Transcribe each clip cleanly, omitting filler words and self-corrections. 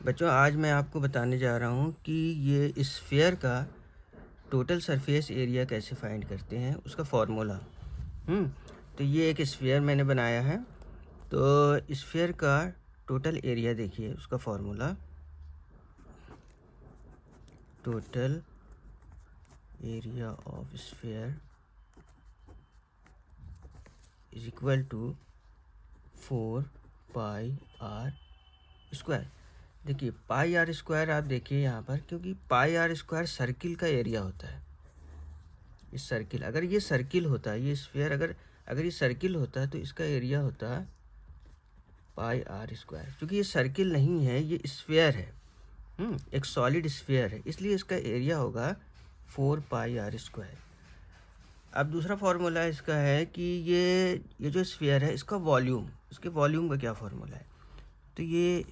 बच्चों, आज मैं आपको बताने जा रहा हूँ कि ये स्फीयर का टोटल सरफेस एरिया कैसे फाइंड करते हैं, उसका फार्मूला। तो ये एक स्फीयर मैंने बनाया है। तो स्फीयर का टोटल एरिया देखिए, उसका formula total area of sphere is equal to 4 pi are square. देखिए पाई आर स्क्वायर, आप देखिए यहाँ पर, क्योंकि पाई आर स्क्वायर सर्किल का एरिया होता है। इस सर्किल, अगर ये सर्किल होता, ये स्फीयर अगर ये सर्किल होता तो इसका एरिया होता पाई आर स्क्वायर। क्योंकि ये सर्किल नहीं है, ये स्फीयर है, एक सॉलिड स्फीयर है, इसलिए इसका एरिया होगा 4 पाई आर स्क्वायर। अब दूसरा फार्मूला इसका है कि ये जो स्फीयर है, इसका वॉल्यूम, इसके वॉल्यूम का क्या फार्मूला है। तो ये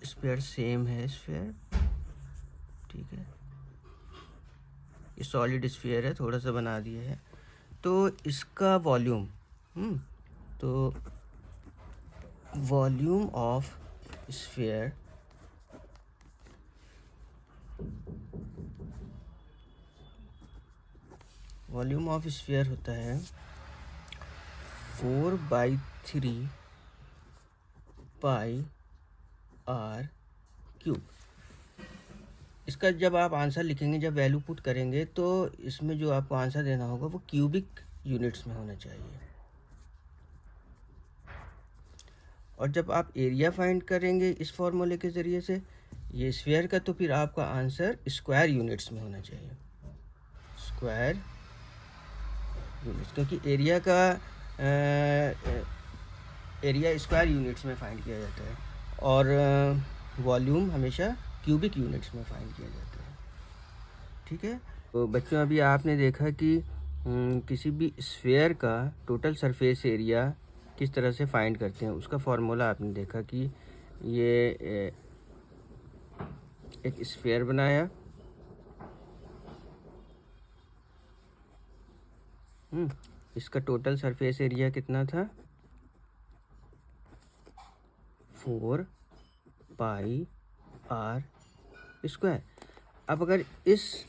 स्फीयर सेम है, स्फीयर, ठीक है, ये सॉलिड स्फीयर है, थोड़ा सा बना दिए है। तो इसका वॉल्यूम, तो वॉल्यूम ऑफ स्फीयर होता है 4/3 पाई आर क्यूब। इसका जब आप आंसर लिखेंगे, जब वैल्यू पुट करेंगे, तो इसमें जो आपको आंसर देना होगा वो क्यूबिक यूनिट्स में होना चाहिए। और जब आप एरिया फाइंड करेंगे इस फॉर्मूले के ज़रिए से, ये स्फीयर का, तो फिर आपका आंसर स्क्वायर यूनिट्स में होना चाहिए, स्क्वायर यूनिट्स, क्योंकि एरिया का एरिया स्क्वायर यूनिट्स में फाइंड किया जाता है और वॉल्यूम हमेशा क्यूबिक यूनिट्स में फाइंड किया जाता है। ठीक है। तो बच्चों, अभी आपने देखा कि किसी भी स्फीयर का टोटल सरफेस एरिया किस तरह से फाइंड करते हैं, उसका फार्मूला आपने देखा कि ये एक स्फीयर बनाया, इसका टोटल सरफेस एरिया कितना था, 4 पाई आर स्क्वायर। अब अगर इस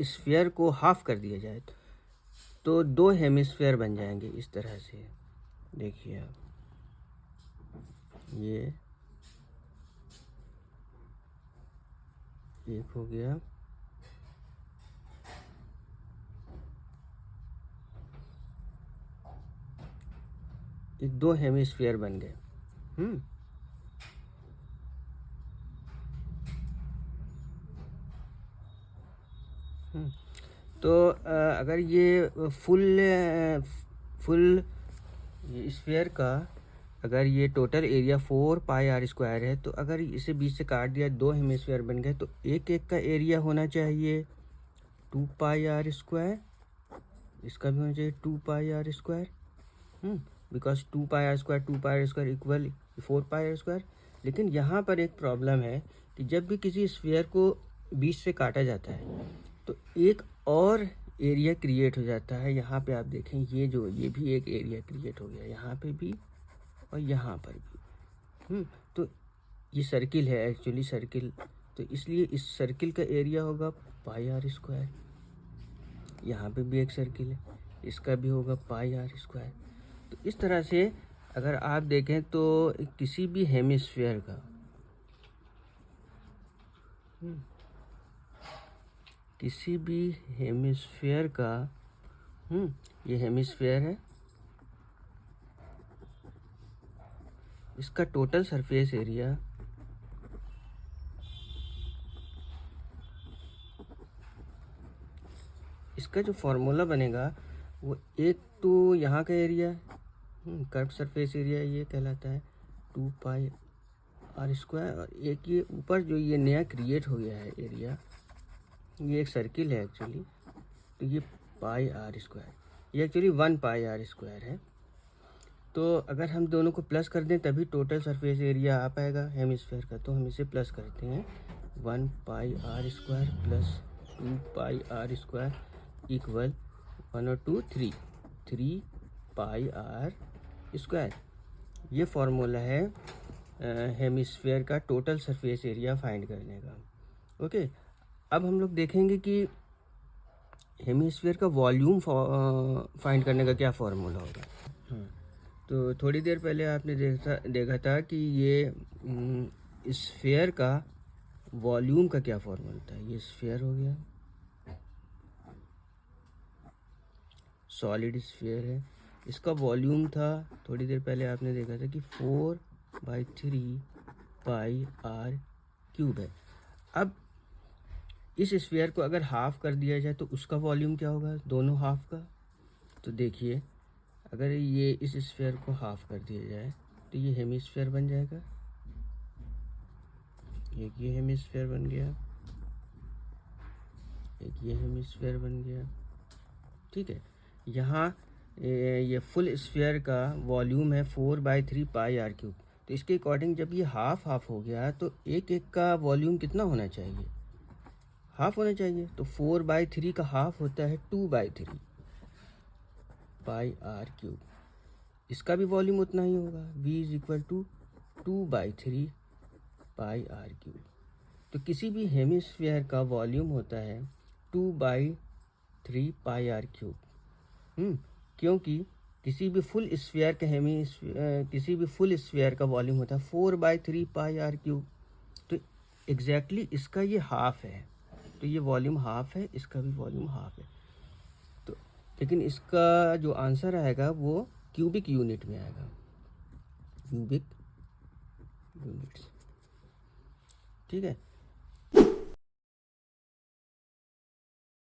स्फीयर को हाफ कर दिया जाए तो 2 हेमिस्फीयर बन जाएंगे इस तरह से। देखिए आप, ये एक हो गया, ये 2 हेमिस्फीयर बन गए। तो अगर ये फुल स्फीयर का अगर ये total area 4 pi are square है, तो अगर इसे बीच से काट दिया, 2 हेमिस्फीयर बन गए, तो एक एक का एरिया होना चाहिए 2 पाई आर स्क्वायर। इसका भी होना चाहिए 2 pi are square, because 2 pi are square equal 4 pi are square. लेकिन यहाँ पर एक प्रॉब्लम है कि जब भी किसी स्फीयर को बीच से काटा जाता है तो एक और एरिया क्रिएट हो जाता है। यहाँ पे आप देखें, ये भी एक एरिया क्रिएट हो गया, यहाँ पे भी और यहाँ पर भी। तो ये सर्किल है, एक्चुअली सर्किल, तो इसलिए इस सर्किल का एरिया होगा पाई आर स्क्वायर। यहाँ पे भी एक सर्किल है, इसका भी होगा पाई आर स्क्वायर। तो इस तरह से अगर आप देखें तो किसी भी हेमिस्फीयर का ये हेमिस्फीयर है, इसका टोटल सरफेस एरिया इसका जो फॉर्मूला बनेगा वो एक तो यहाँ का एरिया, कर्व सरफेस एरिया ये कहलाता है 2 पाई आर स्क्वायर, और एक ये ऊपर जो ये नया क्रिएट हो गया है एरिया, ये एक सर्किल है एक्चुअली, तो ये पाई आर स्क्वायर, ये एक्चुअली 1 पाई आर स्क्वायर है। तो अगर हम दोनों को प्लस कर दें तभी टोटल सरफेस एरिया आ पाएगा हेमिस्फीयर का। तो हम इसे प्लस करते हैं, 1 pi are square plus 2 pi are square equal 1 और 2 3 पाई आर स्क्वायर। ये फार्मूला है हेमिस्फेयर का टोटल सरफेस एरिया फाइंड करने का। ओके, अब हम लोग देखेंगे कि हेमिस्फेयर का वॉल्यूम फाइंड करने का क्या फॉर्मूला होगा। हाँ, तो थोड़ी देर पहले आपने देखा था कि ये स्फेयर का वॉल्यूम का क्या फॉर्मूला था। ये स्फेयर हो गया, सॉलिड स्फेयर है, इसका वॉल्यूम था, थोड़ी देर पहले आपने देखा था कि 4/3 पाई आर क्यूब है। अब इस स्फेयर को अगर हाफ कर दिया जाए तो उसका वॉल्यूम क्या होगा, दोनों हाफ का। तो देखिए, अगर ये इस स्फेयर को हाफ कर दिया जाए तो ये हेमिस्फेयर बन जाएगा, एक ये हेमिस्फेयर बन गया, एक ये हेमिस्फेयर बन गया। ठीक है, यहाँ ये फुल स्फेयर का वॉल्यूम है 4/3 पाई आर क्यूब। तो इसके अकॉर्डिंग जब ये हाफ हाफ हो गया तो एक एक का वॉल्यूम कितना होना चाहिए, हाफ होना चाहिए। तो 4/3 का हाफ होता है 2/3 पाई आर क्यूब, इसका भी वॉल्यूम उतना ही होगा, v is equal to 2/3 pi R cube. तो किसी भी हेमिस्फीयर का वॉल्यूम होता है 2/3 पाई आर क्यूब। क्योंकि किसी भी फुल स्फीयर का किसी भी फुल स्फीयर का वॉल्यूम होता है 4/3 पाई आर क्यूब। तो एग्जैक्टली इसका ये हाफ है, तो ये वॉल्यूम हाफ है, इसका भी वॉल्यूम हाफ है। तो लेकिन इसका जो आंसर आएगा वो क्यूबिक यूनिट में आएगा, क्यूबिक यूनिट्स। ठीक है।